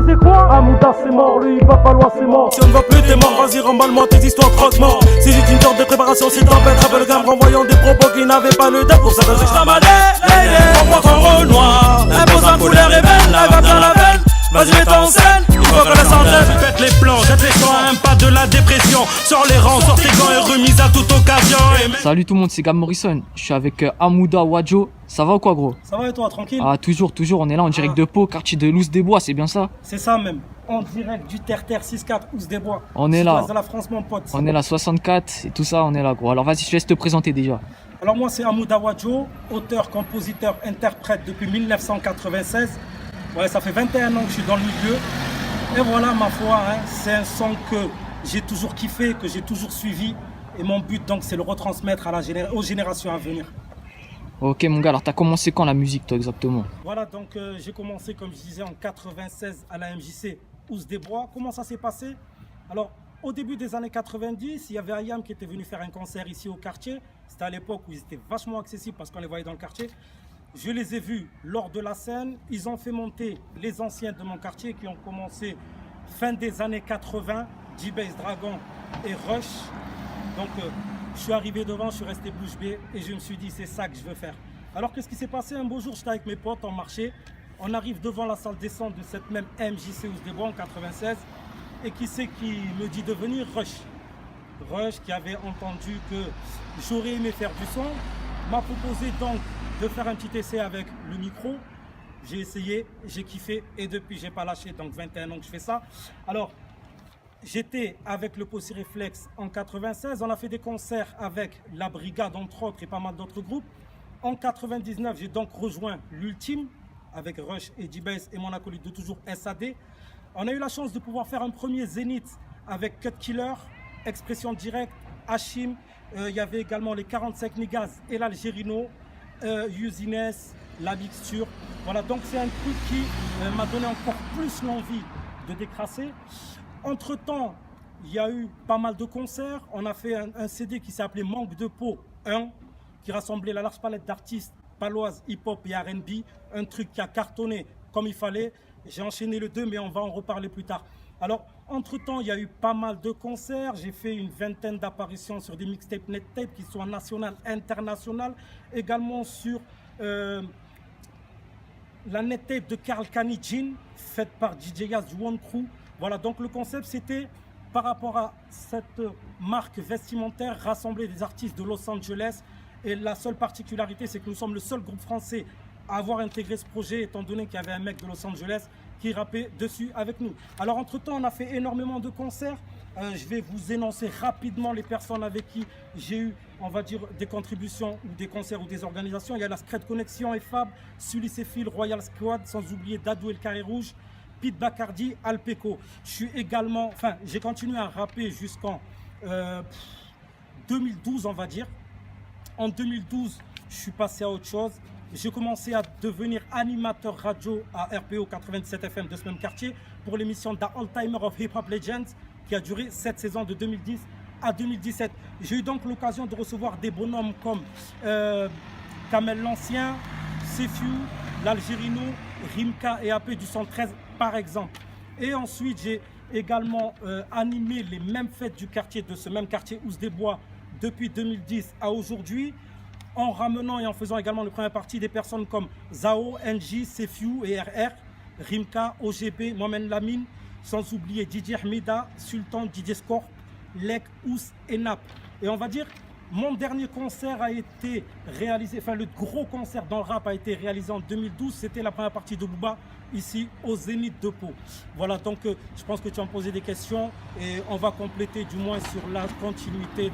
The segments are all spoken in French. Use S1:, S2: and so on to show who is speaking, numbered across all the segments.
S1: disais quoi? Amouda c'est mort, le hip-hop palois c'est mort. Si on ne va plus t'es mort, vas-y remballe-moi tes histoires croque-mort. C'est juste une sorte de préparation, si t'empêches rappelle le gamme renvoyant des propos qui n'avaient pas le temps. Pour ça que je t'amadais, on prend ton Renoir. Impose un couleur et belle, la va bien la belle. Vas-y mets-toi en scène, il faut que la centaine. Pète les plans, jette les camps, un pas de la dépression. Sors les rangs, sors tes gants et remise à toute occasion.
S2: Salut tout le monde, c'est Gab Morrison. Je suis avec Amouda Wadjo. Ça va ou quoi gros?
S1: Ça va et toi, tranquille?
S2: Ah toujours, on est là en direct de Pau, quartier de Loos-des-Bois, c'est bien ça?
S1: C'est ça même, en direct du Terre-Terre 6-4, Loos-des-Bois.
S2: On est là.
S1: De la France mon pote.
S2: On est là 64 et tout ça, on est là gros. Alors vas-y, je laisse te présenter déjà.
S1: Alors moi c'est Amouda Wadjo, auteur, compositeur, interprète depuis 1996. Ouais, ça fait 21 ans que je suis dans le milieu. Et voilà, ma foi, hein, c'est un son que j'ai toujours kiffé, que j'ai toujours suivi. Et mon but, donc, c'est le retransmettre aux générations à venir.
S2: Ok, mon gars, alors t'as commencé quand la musique, toi, exactement?
S1: Voilà, donc, j'ai commencé, comme je disais, en 96 à la MJC Loos-des-Bois. Comment ça s'est passé? Alors, au début des années 90, il y avait Ayam qui était venu faire un concert ici au quartier. C'était à l'époque où ils étaient vachement accessibles parce qu'on les voyait dans le quartier. Je les ai vus lors de la scène. Ils ont fait monter les anciens de mon quartier qui ont commencé fin des années 80, J-Base Dragon et Rush. Donc je suis arrivé devant, je suis resté bouche bée et je me suis dit c'est ça que je veux faire. Alors qu'est-ce qui s'est passé? Un beau jour, j'étais avec mes potes, on marchait. On arrive devant la salle descente de cette même MJC Loos-des-Bois en 96. Et qui c'est qui me dit de venir? Rush. Rush qui avait entendu que j'aurais aimé faire du son, m'a proposé donc de faire un petit essai avec le micro. J'ai essayé, j'ai kiffé et depuis j'ai pas lâché, donc 21 ans que je fais ça. Alors j'étais avec le Possi Réflexe en 96, on a fait des concerts avec la Brigade entre autres et pas mal d'autres groupes. En 99 j'ai donc rejoint l'Ultime avec Rush et J-Base et mon acolyte de toujours SAD. On a eu la chance de pouvoir faire un premier zénith avec Cut Killer, Expression Directe, Hachim. Il y avait également les 45 Niggas et l'Algérino. Usines, la mixture. Voilà, donc c'est un truc qui m'a donné encore plus l'envie de décrasser. Entre-temps, il y a eu pas mal de concerts. On a fait un CD qui s'appelait Manque de peau 1, qui rassemblait la large palette d'artistes paloises, hip-hop et R&B. Un truc qui a cartonné comme il fallait. J'ai enchaîné le 2, mais on va en reparler plus tard. Alors, entre-temps, il y a eu pas mal de concerts. J'ai fait une vingtaine d'apparitions sur des mixtapes, net-tapes qui sont nationales, internationales. Également sur la net-tape de Karl Kani, faite par DJ Yaz du One Crew. Voilà, donc le concept, c'était par rapport à cette marque vestimentaire, rassembler des artistes de Los Angeles. Et la seule particularité, c'est que nous sommes le seul groupe français à avoir intégré ce projet, étant donné qu'il y avait un mec de Los Angeles qui rappait dessus avec nous. Alors entre-temps, on a fait énormément de concerts. Je vais vous énoncer rapidement les personnes avec qui j'ai eu, on va dire, des contributions ou des concerts ou des organisations. Il y a la Secret Connection et Fab, Sully et Phil, Royal Squad, sans oublier Dadou et le Carré Rouge, Pete Bacardi, Alpeco. Je suis également, j'ai continué à rapper jusqu'en 2012, on va dire. En 2012, je suis passé à autre chose. J'ai commencé à devenir animateur radio à RPO 97 FM de ce même quartier pour l'émission The All-Timer of Hip Hop Legends qui a duré 7 saisons de 2010 à 2017. J'ai eu donc l'occasion de recevoir des bonhommes comme Kamel l'Ancien, Sefiu, l'Algérino, Rimka et AP du 113 par exemple. Et ensuite j'ai également animé les mêmes fêtes du quartier, de ce même quartier Loos-des-Bois depuis 2010 à aujourd'hui, en ramenant et en faisant également le première partie des personnes comme Zao, NJ, Sefiu et RR, Rimka, OGB, Mohamed Lamine, sans oublier DJ Hamida, Sultan, DJ Scorp, Lek, Ous et Nap. Et on va dire, mon dernier concert a été réalisé, le gros concert dans le rap a été réalisé en 2012, c'était la première partie de Booba, ici au Zénith de Pau. Voilà, donc je pense que tu as posé des questions et on va compléter du moins sur la continuité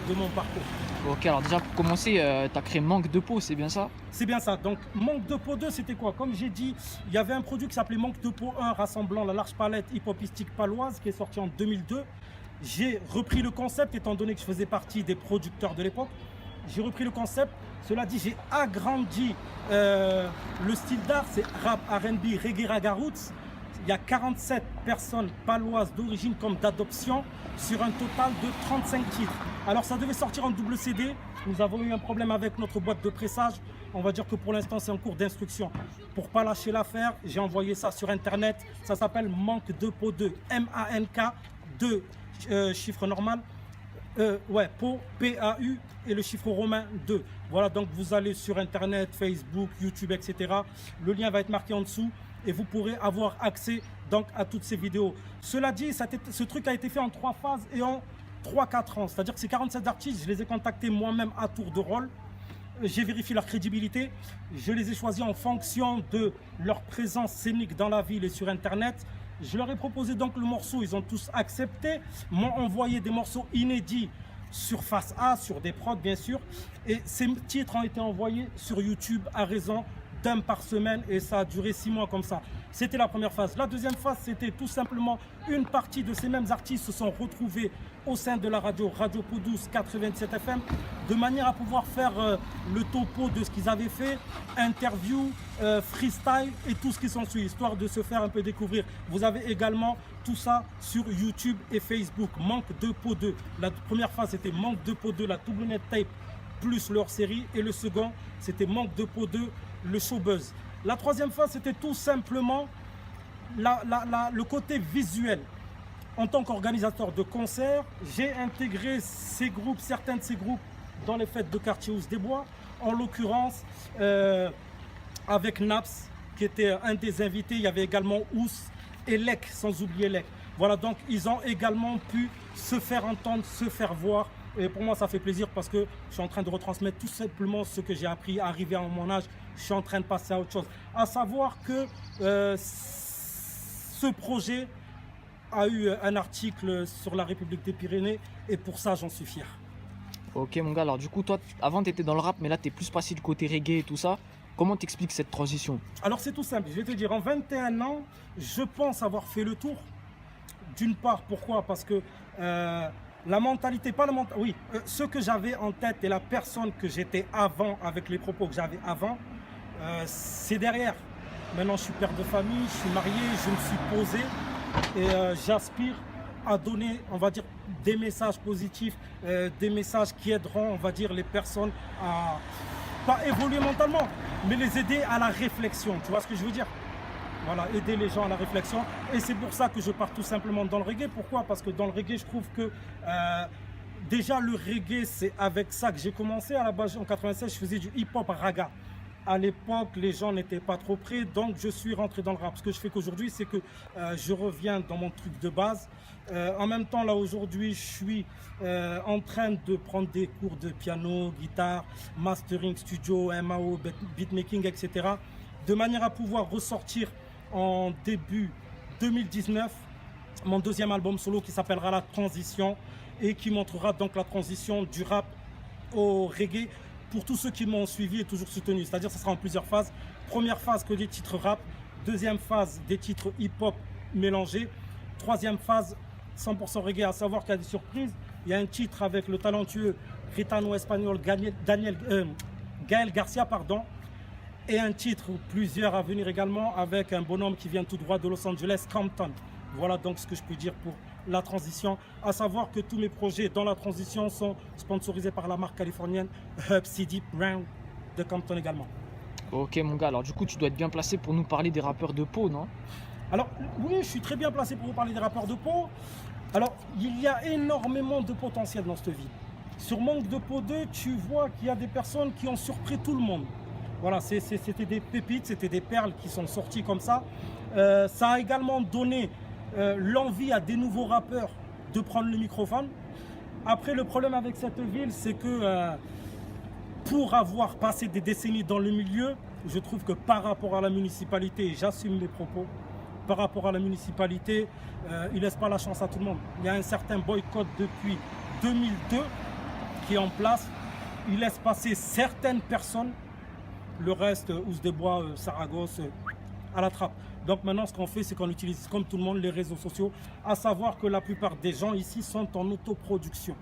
S1: de mon parcours.
S2: Ok, alors déjà pour commencer, tu as créé Manque de peau, c'est bien ça?
S1: C'est bien ça. Donc Manque de peau 2, c'était quoi? Comme j'ai dit, il y avait un produit qui s'appelait Manque de peau 1, rassemblant la large palette hip-hopistique paloise, qui est sorti en 2002. J'ai repris le concept, étant donné que je faisais partie des producteurs de l'époque. J'ai repris le concept. Cela dit, j'ai agrandi le style d'art, c'est rap, R&B, reggae, raga roots. il y a 47 personnes paloises d'origine comme d'adoption sur un total de 35 titres. Alors ça devait sortir en double CD. Nous avons eu un problème avec notre boîte de pressage. On va dire que pour l'instant c'est en cours d'instruction. Pour pas lâcher l'affaire, j'ai envoyé ça sur internet. Ça s'appelle Manque de Peau 2. M-A-N-K 2 chiffre normal. Peau P-A-U et le chiffre romain 2. Voilà, donc vous allez sur internet, Facebook, YouTube, etc. Le lien va être marqué en dessous et vous pourrez avoir accès donc à toutes ces vidéos. Cela dit, ce truc a été fait en 3 phases et en 3-4 ans. C'est-à-dire que ces 47 artistes, je les ai contactés moi-même à tour de rôle. J'ai vérifié leur crédibilité. Je les ai choisis en fonction de leur présence scénique dans la ville et sur internet. Je leur ai proposé donc le morceau, ils ont tous accepté, m'ont envoyé des morceaux inédits sur Face A, sur des prods bien sûr. Et ces titres ont été envoyés sur YouTube à raison d'un par semaine et ça a duré 6 mois comme ça. C'était la première phase. La deuxième phase, c'était tout simplement une partie de ces mêmes artistes se sont retrouvés au sein de la radio Peau 12 87 FM de manière à pouvoir faire le topo de ce qu'ils avaient fait, interview, freestyle et tout ce qui s'ensuit, histoire de se faire un peu découvrir. Vous avez également tout ça sur YouTube et Facebook. Manque de Peau 2. La première phase, c'était Manque de Peau 2, la double net tape plus leur série. Et le second, c'était Manque de Peau 2, le showbuzz. La troisième phase, c'était tout simplement le côté visuel. En tant qu'organisateur de concerts, j'ai intégré ces groupes, certains de ces groupes, dans les fêtes de quartier Ous des Bois. En l'occurrence, avec Naps, qui était un des invités. Il y avait également Ous et Lek, sans oublier Lek. Voilà, donc ils ont également pu se faire entendre, se faire voir. Et pour moi, ça fait plaisir parce que je suis en train de retransmettre tout simplement ce que j'ai appris, arrivé à mon âge. Je suis en train de passer à autre chose. À savoir que ce projet a eu un article sur la République des Pyrénées et pour ça, j'en suis fier.
S2: Ok mon gars, alors du coup toi, avant tu étais dans le rap, mais là tu es plus passé du côté reggae et tout ça. Comment t'expliques cette transition?
S1: Alors c'est tout simple, je vais te dire, en 21 ans, je pense avoir fait le tour. D'une part, pourquoi? Parce que la mentalité, pas la mentalité, oui, ce que j'avais en tête et la personne que j'étais avant, avec les propos que j'avais avant, c'est derrière. Maintenant, je suis père de famille, je suis marié, je me suis posé et j'aspire à donner, on va dire, des messages positifs, des messages qui aideront, on va dire, les personnes à, pas évoluer mentalement, mais les aider à la réflexion. Tu vois ce que je veux dire? Voilà, aider les gens à la réflexion. Et c'est pour ça que je pars tout simplement dans le reggae. Pourquoi? Parce que dans le reggae, je trouve que déjà le reggae, c'est avec ça que j'ai commencé. À la base, en 96, je faisais du hip-hop raga. À l'époque, les gens n'étaient pas trop prêts, donc je suis rentré dans le rap. Ce que je fais qu'aujourd'hui, c'est que je reviens dans mon truc de base. En même temps, là, aujourd'hui, je suis en train de prendre des cours de piano, guitare, mastering, studio, MAO, beatmaking, etc. De manière à pouvoir ressortir en début 2019 mon deuxième album solo qui s'appellera La Transition et qui montrera donc la transition du rap au reggae pour tous ceux qui m'ont suivi et toujours soutenu. C'est-à-dire que ce sera en plusieurs phases. Première phase que des titres rap, deuxième phase des titres hip-hop mélangés, troisième phase 100% reggae, à savoir qu'il y a des surprises. Il y a un titre avec le talentueux gitano-espagnol Gaël Garcia, et un titre, plusieurs à venir également, avec un bonhomme qui vient tout droit de Los Angeles, Compton. Voilà donc ce que je peux dire pour la transition. À savoir que tous mes projets dans la transition sont sponsorisés par la marque californienne Hub CD Brown de Compton également.
S2: Ok mon gars, alors du coup tu dois être bien placé pour nous parler des rappeurs de Pau, non?
S1: Alors oui, je suis très bien placé pour vous parler des rappeurs de Pau. Alors il y a énormément de potentiel dans cette ville. Sur Manque de Peau 2, tu vois qu'il y a des personnes qui ont surpris tout le monde. Voilà, c'était des pépites, c'était des perles qui sont sorties comme ça. Ça a également donné l'envie à des nouveaux rappeurs de prendre le microphone. Après, le problème avec cette ville, c'est que pour avoir passé des décennies dans le milieu, je trouve que par rapport à la municipalité, et j'assume mes propos, par rapport à la municipalité, ils ne laissent pas la chance à tout le monde. Il y a un certain boycott depuis 2002 qui est en place. Ils laissent passer certaines personnes. Le reste, Ous des Bois, Saragosse, à la trappe. Donc maintenant, ce qu'on fait, c'est qu'on utilise, comme tout le monde, les réseaux sociaux, à savoir que la plupart des gens ici sont en autoproduction.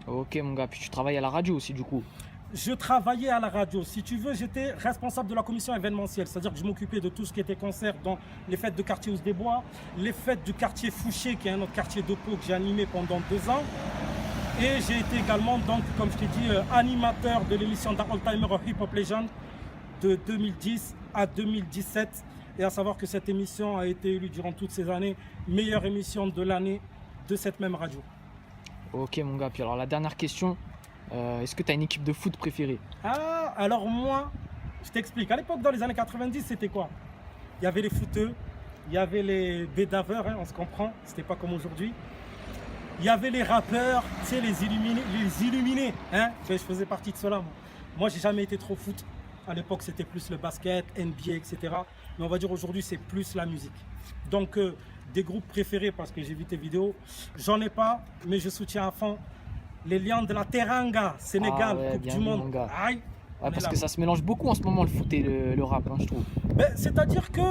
S2: Ok mon gars, puis tu travailles à la radio aussi du coup.
S1: je travaillais à la radio. Si tu veux, j'étais responsable de la commission événementielle. C'est-à-dire que je m'occupais de tout ce qui était concert dans les fêtes de quartier Ouse-des-Bois, les fêtes du quartier Fouché, qui est un autre quartier de Pau que j'ai animé pendant 2 ans. Et j'ai été également, donc, comme je t'ai dit, animateur de l'émission d'un All-Timer of Hip Hop Legend de 2010 à 2017. Et à savoir que cette émission a été élue durant toutes ces années meilleure émission de l'année de cette même radio.
S2: Ok mon gars, puis alors la dernière question, est-ce que tu as une équipe de foot préférée?
S1: Ah, alors moi, je t'explique. À l'époque, dans les années 90, c'était quoi? Il y avait les footeux, il y avait les bédaveurs, hein, on se comprend, c'était pas comme aujourd'hui. Il y avait les rappeurs, tu sais, les illuminés, hein. Je faisais partie de cela, moi. Moi, j'ai jamais été trop foot. À l'époque, c'était plus le basket, NBA, etc. Mais on va dire aujourd'hui, c'est plus la musique. Donc, des groupes préférés, parce que j'ai vu tes vidéos, j'en ai pas, mais je soutiens à fond les Lions de la Teranga, Sénégal,
S2: ouais,
S1: Coupe
S2: bien
S1: du
S2: vu,
S1: Monde.
S2: mon gars.
S1: Aïe,
S2: Ouais, parce que ça se mélange beaucoup en ce moment le foot et le rap, hein, je trouve.
S1: Ben, c'est-à-dire que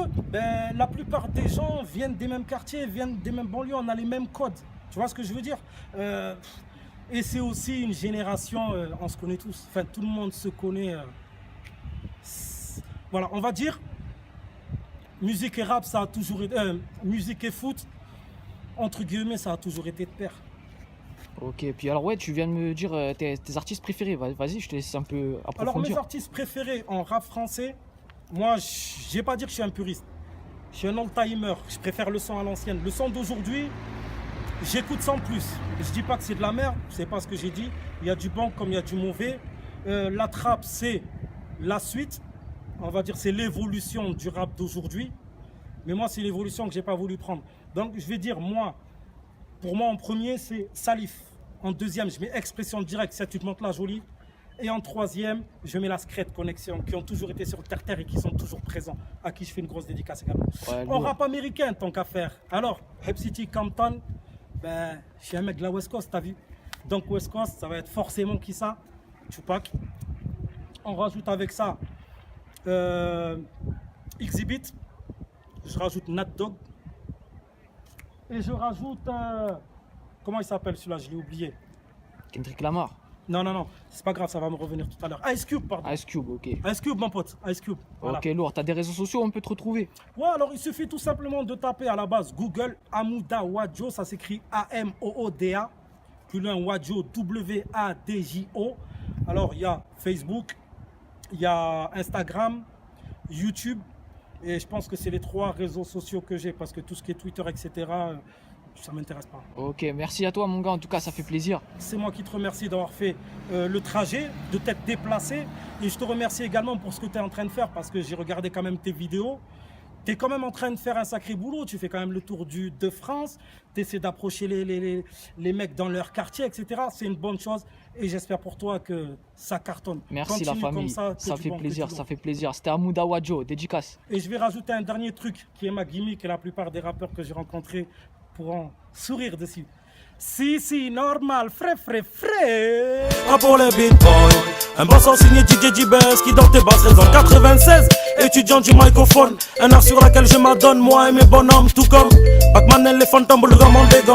S1: la plupart des gens viennent des mêmes quartiers, viennent des mêmes banlieues, on a les mêmes codes. Tu vois ce que je veux dire? Et c'est aussi une génération, on se connaît tous, enfin tout le monde se connaît. Voilà, on va dire, musique et rap, ça a toujours été, musique et foot, entre guillemets, ça a toujours été de pair.
S2: Ok, puis alors ouais, tu viens de me dire tes artistes préférés, vas-y, je te laisse un peu approfondir.
S1: Alors mes artistes préférés en rap français, moi je vais pas dire que je suis un puriste, je suis un old-timer, je préfère le son à l'ancienne. Le son d'aujourd'hui, j'écoute sans plus. Je dis pas que c'est de la merde, c'est pas ce que j'ai dit, il y a du bon comme il y a du mauvais. La trap c'est la suite, on va dire c'est l'évolution du rap d'aujourd'hui, mais moi c'est l'évolution que j'ai pas voulu prendre. Donc je vais dire moi, pour moi en premier c'est Salif, en deuxième je mets Expression Directe, c'est tu te montres la jolie, et en troisième je mets la Secret Connection qui ont toujours été sur terre et qui sont toujours présents, à qui je fais une grosse dédicace également.
S2: Ouais,
S1: En rap américain tant qu'à faire, alors Hep City, Compton, ben je suis un mec de la West Coast, t'as vu, donc West Coast ça va être forcément qui ça, Tupac. On rajoute avec ça Exhibit, je rajoute Nat Dogg et je rajoute comment il s'appelle celui-là, je l'ai oublié.
S2: Kendrick Lamar.
S1: Non, c'est pas grave, ça va me revenir tout à l'heure. Ice Cube, pardon.
S2: Ice Cube, ok.
S1: Ice Cube, mon pote, Ice Cube. Voilà.
S2: Ok, lourd, t'as des réseaux sociaux, on peut te retrouver.
S1: Ouais, alors il suffit tout simplement de taper à la base Google Amouda Wadjo, ça s'écrit A-M-O-O-D-A, plus loin Wadjo, W-A-D-J-O. Alors il y a Facebook, il y a Instagram, YouTube, et je pense que c'est les 3 réseaux sociaux que j'ai, parce que tout ce qui est Twitter, etc., ça ne m'intéresse pas.
S2: Ok, merci à toi mon gars, en tout cas ça fait plaisir.
S1: C'est moi qui te remercie d'avoir fait le trajet, de t'être déplacé, et je te remercie également pour ce que tu es en train de faire, parce que j'ai regardé quand même tes vidéos. Tu es quand même en train de faire un sacré boulot, tu fais quand même le tour de France, tu essaies d'approcher les mecs dans leur quartier, etc. C'est une bonne chose et j'espère pour toi que ça cartonne.
S2: Merci
S1: Continue
S2: la famille,
S1: comme ça
S2: fait plaisir, ça fait plaisir. C'était Amouda Wadjo, dédicace.
S1: Et je vais rajouter un dernier truc qui est ma gimmick et la plupart des rappeurs que j'ai rencontrés pourront sourire dessus. Si, normal, frais.
S3: Un pour les beat boys, un bassin signé DJ J-Best qui dans tes basses résonne 96, étudiant du microphone, un art sur laquelle je m'adonne, moi et mes bonhommes, tout comme Pac-Man, éléphant, tambour, le gamin des gommes.